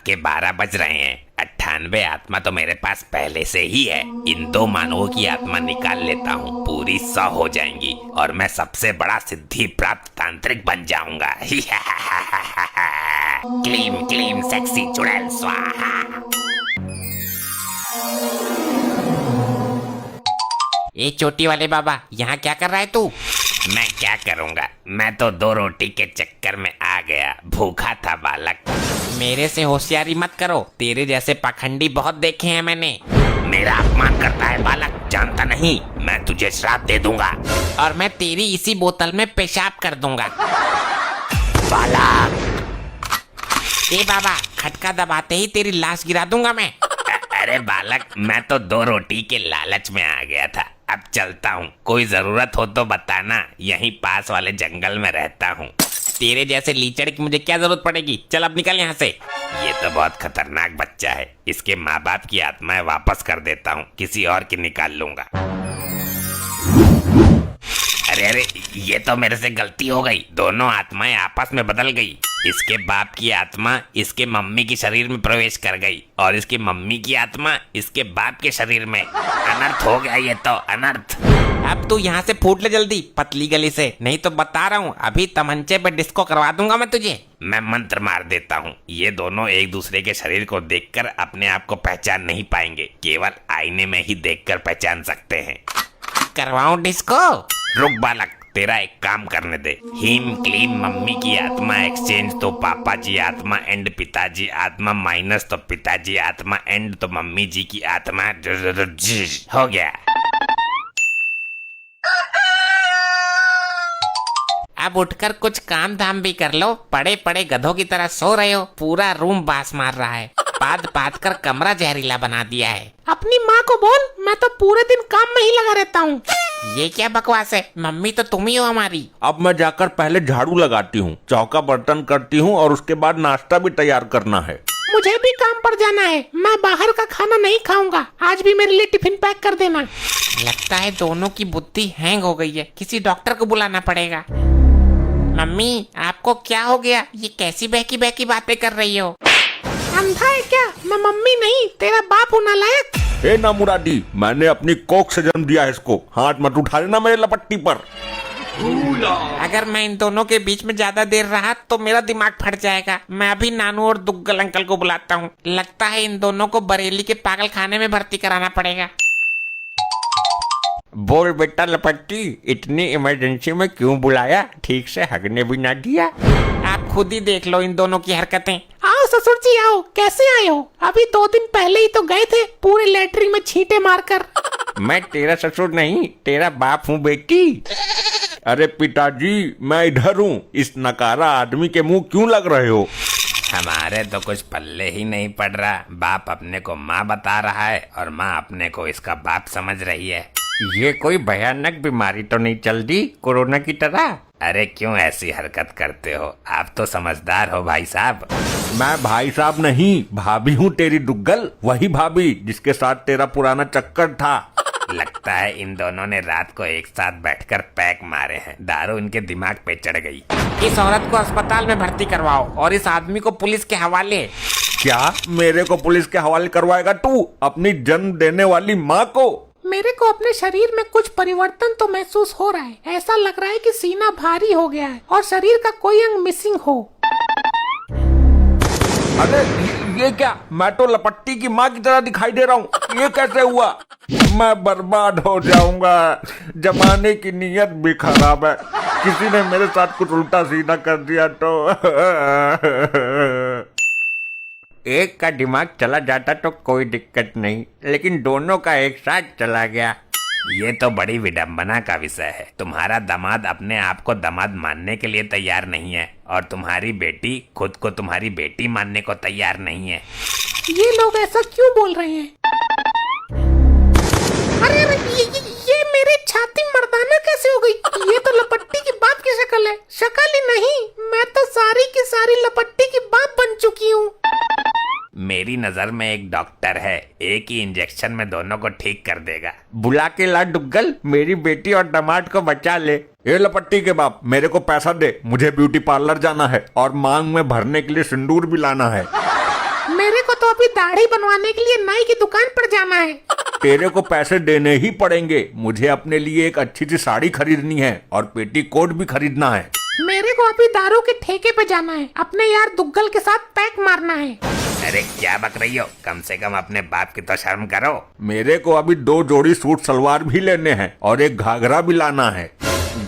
के 12 बज रहे हैं। 98 आत्मा तो मेरे पास पहले से ही है। इन 2 मानवों की आत्मा निकाल लेता हूँ, पूरी 100 हो जाएंगी और मैं सबसे बड़ा सिद्धि प्राप्त तांत्रिक बन जाऊंगा। क्लीम क्लीम सेक्सी चुड़ैल स्वाहा। ए चोटी वाले बाबा, यहाँ क्या कर रहा है तू? मैं क्या करूंगा, मैं तो 2 रोटी के चक्कर में आ गया, भूखा था बालक। मेरे से होशियारी मत करो, तेरे जैसे पाखंडी बहुत देखे हैं मैंने। मेरा अपमान करता है बालक, जानता नहीं मैं तुझे श्राप दे दूंगा और मैं तेरी इसी बोतल में पेशाब कर दूंगा। बालक। ए बाबा, खटका दबाते ही तेरी लाश गिरा दूंगा मैं। अरे बालक, मैं तो 2 रोटी के लालच में आ गया था, अब चलता हूँ। कोई जरूरत हो तो बताना, यहीं पास वाले जंगल में रहता हूँ। तेरे जैसे लीचड़ की मुझे क्या जरूरत पड़ेगी, चल अब निकल यहाँ से। ये तो बहुत खतरनाक बच्चा है, इसके माँ बाप की आत्माएं वापस कर देता हूँ, किसी और की निकाल लूंगा। अरे अरे, ये तो मेरे से गलती हो गई, दोनों आत्माएं आपस में बदल गई। इसके बाप की आत्मा इसके मम्मी के शरीर में प्रवेश कर गई और इसकी मम्मी की आत्मा इसके बाप के शरीर में। अनर्थ हो गया ये तो, अनर्थ। अब तू यहाँ से फूट ले जल्दी पतली गली से, नहीं तो बता रहा हूँ अभी तमंचे पे डिस्को करवा दूंगा मैं तुझे। मैं मंत्र मार देता हूँ, ये दोनों एक दूसरे के शरीर को देखकर अपने आप को पहचान नहीं पाएंगे, केवल आईने में ही देखकर पहचान सकते हैं। करवाऊं डिस्को? रुक बालक, तेरा एक काम करने दे। हीम क्लीम मम्मी की आत्मा एक्सचेंज तो पापा जी आत्मा एंड पिताजी आत्मा माइनस तो पिताजी आत्मा एंड तो मम्मी जी की आत्मा। हो गया। अब उठकर कुछ काम धाम भी कर लो, पड़े पड़े गधों की तरह सो रहे हो, पूरा रूम बास मार रहा है, पाद पाद कर कमरा जहरीला बना दिया है। अपनी माँ को बोल, मैं तो पूरे दिन काम में ही लगा रहता हूँ। ये क्या बकवास है, मम्मी तो तुम ही हो हमारी। अब मैं जाकर पहले झाड़ू लगाती हूँ, चौका बर्तन करती हूँ और उसके बाद नाश्ता भी तैयार करना है। मुझे भी काम पर जाना है, मैं बाहर का खाना नहीं खाऊंगा, आज भी मेरे लिए टिफिन पैक कर देना। लगता है दोनों की बुद्धि हैंग हो गई है, किसी डॉक्टर को बुलाना पड़ेगा। मम्मी, आपको क्या हो गया, ये कैसी बहकी बहकी बातें कर रही हो? अंधा है क्या? मैं मम्मी नहीं, तेरा बाप हूँ नालायक। ए ना मुरादी, मैंने अपनी कोख से जन्म दिया है इसको, हाथ मत उठा लेना मेरे लपट्टी पर। अगर मैं इन दोनों के बीच में ज्यादा देर रहा तो मेरा दिमाग फट जाएगा। मैं अभी नानू और दुग्गल अंकल को बुलाता हूँ, लगता है इन दोनों को बरेली के पागल खाने में भर्ती कराना पड़ेगा। बोल बेटा लपट्टी, इतनी इमरजेंसी में क्यों बुलाया, ठीक से हगने भी ना दिया। आप खुद ही देख लो इन दोनों की हरकतें। आओ ससुर जी आओ, कैसे आए हो? अभी 2 दिन पहले ही तो गए थे पूरे लैट्रिन में छींटे मारकर। मैं तेरा ससुर नहीं, तेरा बाप हूँ बेटी। अरे पिताजी, मैं इधर हूँ, इस नकारा आदमी के मुंह क्यों लग रहे हो? हमारे तो कुछ पल्ले ही नहीं पड़ रहा, बाप अपने को माँ बता रहा है और माँ अपने को इसका बाप समझ रही है। ये कोई भयानक बीमारी तो नहीं चल दी कोरोना की तरह? अरे क्यों ऐसी हरकत करते हो, आप तो समझदार हो भाई साहब। मैं भाई साहब नहीं, भाभी हूँ तेरी दुग्गल, वही भाभी जिसके साथ तेरा पुराना चक्कर था। लगता है इन दोनों ने रात को एक साथ बैठकर पैक मारे हैं, दारू इनके दिमाग पे चढ़ गई। इस औरत को अस्पताल में भर्ती करवाओ और इस आदमी को पुलिस के हवाले। क्या मेरे को पुलिस के हवाले करवाएगा तू, अपनी जन्म देने वाली माँ को? मेरे को अपने शरीर में कुछ परिवर्तन तो महसूस हो रहा है, ऐसा लग रहा है कि सीना भारी हो गया है और शरीर का कोई अंग मिसिंग हो। अरे ये क्या, मैं तो लपट्टी की माँ की तरह दिखाई दे रहा हूँ, ये कैसे हुआ? मैं बर्बाद हो जाऊंगा, जमाने की नीयत भी खराब है, किसी ने मेरे साथ कुछ उल्टा सीधा कर दिया तो। एक का दिमाग चला जाता तो कोई दिक्कत नहीं, लेकिन दोनों का एक साथ चला गया। ये तो बड़ी विडंबना का विषय है, तुम्हारा दामाद अपने आप को दामाद मानने के लिए तैयार नहीं है और तुम्हारी बेटी खुद को तुम्हारी बेटी मानने को तैयार नहीं है। ये लोग ऐसा क्यों बोल रहे हैं? अरे ये मेरी छाती मर्दाना कैसे हो गई? ये तो लपट्टी की बाप की शक्ल है। शक्ल ही नहीं, मैं तो सारी की सारी लपट्टी की बाप बन चुकी हूँ। मेरी नजर में एक डॉक्टर है, एक ही इंजेक्शन में दोनों को ठीक कर देगा। बुला के ला डुग्गल, मेरी बेटी और दामाद को बचा ले। ये लपट्टी के बाप, मेरे को पैसा दे, मुझे ब्यूटी पार्लर जाना है और मांग में भरने के लिए सिंदूर भी लाना है। मेरे को तो अभी दाढ़ी बनवाने के लिए नाई की दुकान पर जाना है। तेरे को पैसे देने ही पड़ेंगे। मुझे अपने लिए एक अच्छी सी साड़ी खरीदनी है और पेटीकोट भी खरीदना है। मेरे को अभी दारू के ठेके पे जाना है, अपने यार दुग्गल के साथ पैक मारना है। अरे क्या बक रही हो, कम से कम अपने बाप की तो शर्म करो। मेरे को अभी 2 जोड़ी सूट सलवार भी लेने हैं और एक घाघरा भी लाना है।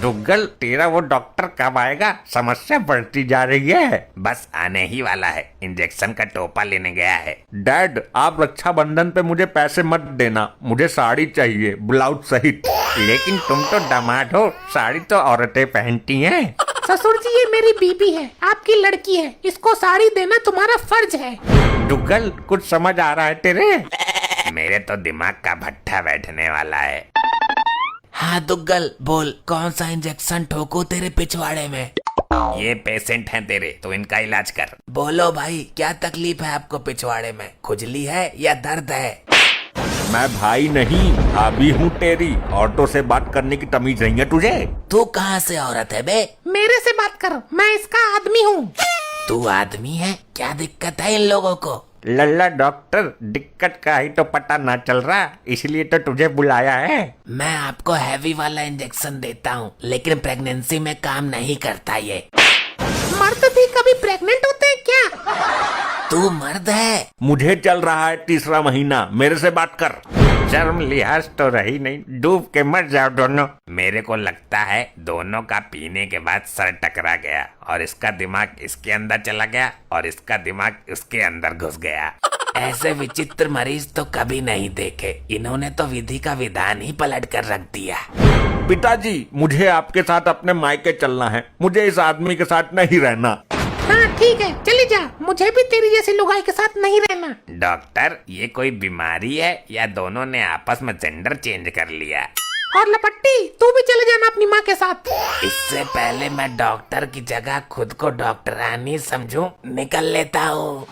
दुग्गल, तेरा वो डॉक्टर कब आएगा? समस्या बढ़ती जा रही है। बस आने ही वाला है, इंजेक्शन का टोपा लेने गया है। डैड, आप रक्षाबंधन पे मुझे पैसे मत देना, मुझे साड़ी चाहिए, ब्लाउज सहित। लेकिन तुम तो दामाद हो, साड़ी तो औरतें पहनती हैं। ससुर जी, ये मेरी बीबी है, आपकी लड़की है, इसको साड़ी देना तुम्हारा फर्ज है। दुग्गल, कुछ समझ आ रहा है तेरे? मेरे तो दिमाग का भट्ठा बैठने वाला है। हाँ दुग्गल, बोल कौन सा इंजेक्शन ठोकू तेरे पिछवाड़े में? ये पेशेंट हैं तेरे, तो इनका इलाज कर। बोलो भाई, क्या तकलीफ है आपको पिछवाड़े में? खुजली है या दर्द है? मैं भाई नहीं, भाभी हूँ तेरी। ऑटो से बात करने की तमीज नहीं है तुझे? तू कहाँ से औरत है बे? मेरे से बात कर, मैं इसका आदमी हूँ। तू आदमी है? क्या दिक्कत है इन लोगों को? लल्ला डॉक्टर, दिक्कत का ही तो पता ना चल रहा, इसलिए तो तुझे बुलाया है। मैं आपको हैवी वाला इंजेक्शन देता हूँ, लेकिन प्रेगनेंसी में काम नहीं करता ये। मर्द भी कभी प्रेग्नेंट होते हैं क्या? तू मर्द है? मुझे चल रहा है 3रा महीना, मेरे से बात कर। शर्म लिहाज तो रही नहीं, डूब के मर जाओ दोनों। मेरे को लगता है दोनों का पीने के बाद सर टकरा गया और इसका दिमाग इसके अंदर चला गया और इसका दिमाग उसके अंदर घुस गया। ऐसे विचित्र मरीज तो कभी नहीं देखे, इन्होंने तो विधि का विधान ही पलट कर रख दिया। पिताजी, मुझे आपके साथ अपने मायके चलना है, मुझे इस आदमी के साथ नहीं रहना। हाँ ठीक है, चली जा, मुझे भी तेरी जैसी लुगाई के साथ नहीं रहना। डॉक्टर, ये कोई बीमारी है या दोनों ने आपस में जेंडर चेंज कर लिया? और लपट्टी, तू भी चले जाना अपनी माँ के साथ। इससे पहले मैं डॉक्टर की जगह खुद को डॉक्टरानी समझूं, निकल लेता हूँ।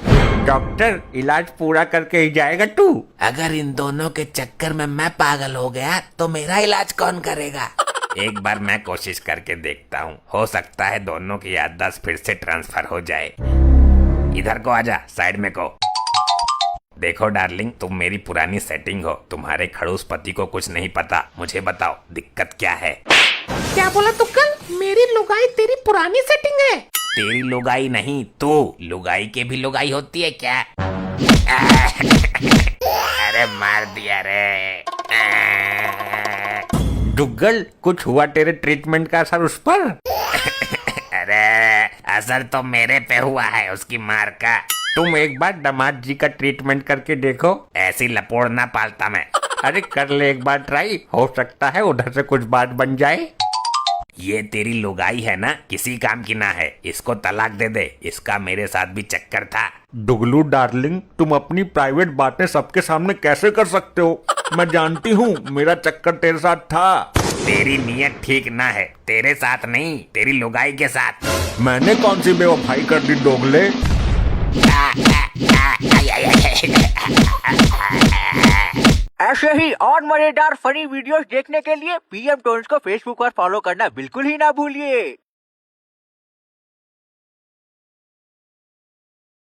डॉक्टर, इलाज पूरा करके ही जाएगा तू? अगर इन दोनों के चक्कर में मैं पागल हो गया तो मेरा इलाज कौन करेगा? एक बार मैं कोशिश करके देखता हूँ, हो सकता है दोनों की याददाश्त फिर से ट्रांसफर हो जाए। इधर को आजा, साइड में को। देखो डार्लिंग, तुम मेरी पुरानी सेटिंग हो, तुम्हारे खड़ूस पति को कुछ नहीं पता। मुझे बताओ दिक्कत क्या है? क्या बोला दुग्गल? मेरी लुगाई तेरी पुरानी सेटिंग है? तेरी लुगाई नहीं, तू लुगाई के भी लुगाई होती है क्या? अरे मार दिया रे। दुग्गल, कुछ हुआ तेरे ट्रीटमेंट का असर उस पर? अरे असर तो मेरे पे हुआ है, उसकी मार का। तुम एक बार दामाद जी का ट्रीटमेंट करके देखो। ऐसी लपोड़ ना पालता मैं। अरे कर ले एक बार ट्राई, हो सकता है उधर से कुछ बात बन जाए। ये तेरी लुगाई है ना, किसी काम की ना है, इसको तलाक दे दे। इसका मेरे साथ भी चक्कर था। दुगलू डार्लिंग, तुम अपनी प्राइवेट बातें सबके सामने कैसे कर सकते हो? मैं जानती हूँ मेरा चक्कर तेरे साथ था। तेरी नीयत ठीक ना है, तेरे साथ नहीं, तेरी लुगाई के साथ। मैंने कौन सी बेवफाई कर दी दोगले? ऐसे ही और मजेदार फनी वीडियोस देखने के लिए पीएम टोन्स को फेसबुक पर फॉलो करना बिल्कुल ही ना भूलिए।